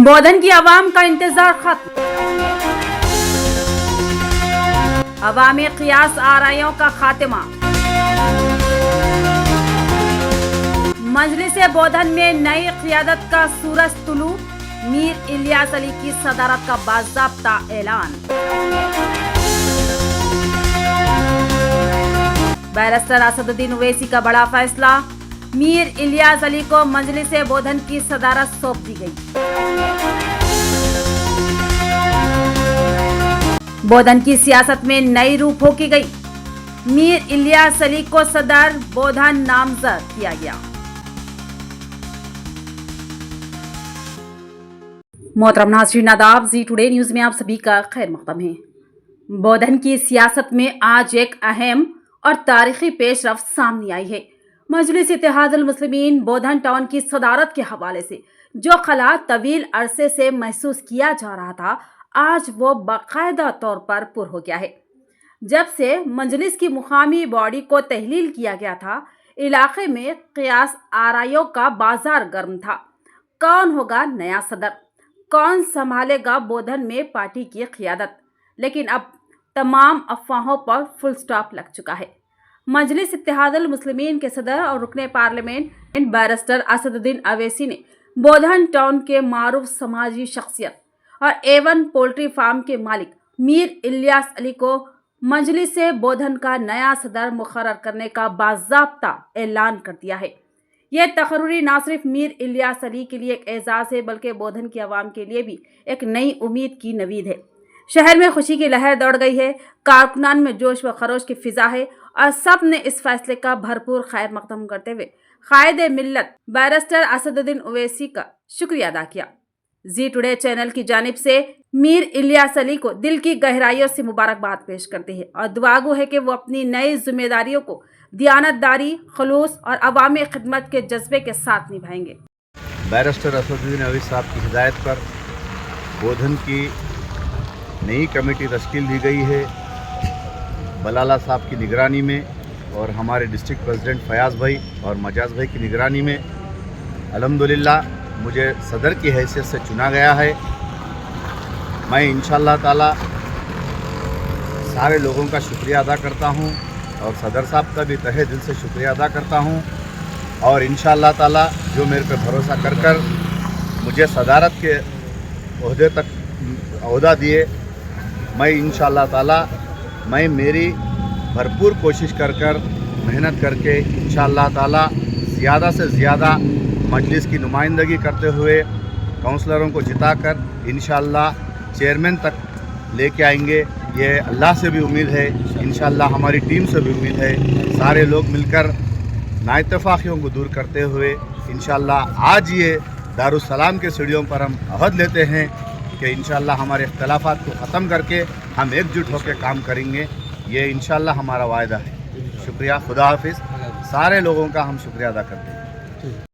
बोधन की आवाम का इंतजार खत्म। अवामी क़ियास आराइयों का खात्मा। मजलिस बोधन में नई क़ियादत का सूरज तुलू। मीर इलियास अली की सदारत का बाज़ाब्ता ऐलान। बैरिस्टर असदुद्दीन ओवैसी का बड़ा फैसला। मीर इलियास अली को मजलिस बोधन की सदारत सौंप दी गई। बोधन की सियासत में नई रूह फूंकी गई। मीर इलियास अली को सदर बोधन नामजद किया गया। मोहतरम नाज़रीन आदाब, जी टुडे न्यूज़ में आप सभी का खैर मक़दम है। बोधन की सियासत में आज एक अहम और तारीखी पेशरफ्त सामने आई है। मजलिस इत्तेहादुल मुस्लिमीन बोधन टाउन की सदारत के हवाले से जो खला तवील अरसे से महसूस किया जा रहा था, आज वो बाकायदा तौर पर पुर हो गया है। जब से मजलिस की मुकामी बॉडी को तहलील किया गया था, इलाके में क़ियास आराइयों का बाजार गर्म था। कौन होगा नया सदर, कौन संभालेगा बोधन में पार्टी की क़ियादत, लेकिन अब तमाम अफवाहों पर फुल स्टॉप लग चुका है। मजलिस इत्तेहादुल मुस्लिमीन के सदर और रुकने पार्लियामेंट बैरिस्टर असदुद्दीन ओवैसी ने बोधन टाउन के मारूफ समाजी शख्सियत और A1 पोल्ट्री फार्म के मालिक मीर इलियास अली को मजलिस बोधन का नया सदर मुकर्रर करने का बाज़ाब्ता ऐलान कर दिया है। यह तकर्री न सिर्फ मीर इलियास अली के लिए एक एजाज़ है, बल्कि बोधन की आवाम के लिए भी एक नई उम्मीद की नवीद है। शहर में खुशी की लहर दौड़ गई है, कारकुनान में जोश व खरोश की फिजा है और सब ने इस फैसले का भरपूर खैर मकदम करते हुए कायद मिल्लत बैरिस्टर असदुद्दीन ओवैसी का शुक्रिया अदा किया। जी टुडे चैनल की जानिब से मीर इलियास अली को दिल की गहराइयों से मुबारकबाद पेश करते हैं और दुआगो है कि वो अपनी नई जिम्मेदारियों को दियानतदारी, खलूस और अवामी खिदमत के जज्बे के साथ निभाएंगे। बैरिस्टर असदुद्दीन ओवैसी साहब की हिदायत पर बोधन की नई कमेटी तश्कील दी गई है। बलाला साहब की निगरानी में और हमारे डिस्ट्रिक्ट प्रेसिडेंट फयाज़ भाई और मजाज भाई की निगरानी में अल्हम्दुलिल्लाह मुझे सदर की हैसियत से चुना गया है। मैं इंशाअल्लाह ताला सारे लोगों का शुक्रिया अदा करता हूं और सदर साहब का भी तहे दिल से शुक्रिया अदा करता हूं और इंशाअल्लाह ताला जो मेरे पे भरोसा कर मुझे सदारत के ओहदे तक ओहदा दिए, मैं इंशाअल्लाह ताला मैं मेरी भरपूर कोशिश कर मेहनत करके इंशाअल्लाह ताला ज़्यादा से ज़्यादा मजलिस की नुमाइंदगी करते हुए काउंसलरों को जिताकर इंशाअल्लाह चेयरमैन तक लेके आएंगे। ये अल्लाह से भी उम्मीद है, इंशाअल्लाह हमारी टीम से भी उम्मीद है। सारे लोग मिलकर नाइतफाकियों को दूर करते हुए इंशाअल्लाह आज ये दारुस्सलाम के सीढ़ियों पर हम अहद लेते हैं कि इंशाअल्लाह हमारे इख्तलाफात को ख़त्म करके हम एकजुट होकर काम करेंगे। ये इंशाअल्लाह हमारा वायदा है। शुक्रिया, खुदा हाफिज़। सारे लोगों का हम शुक्रिया अदा करते हैं।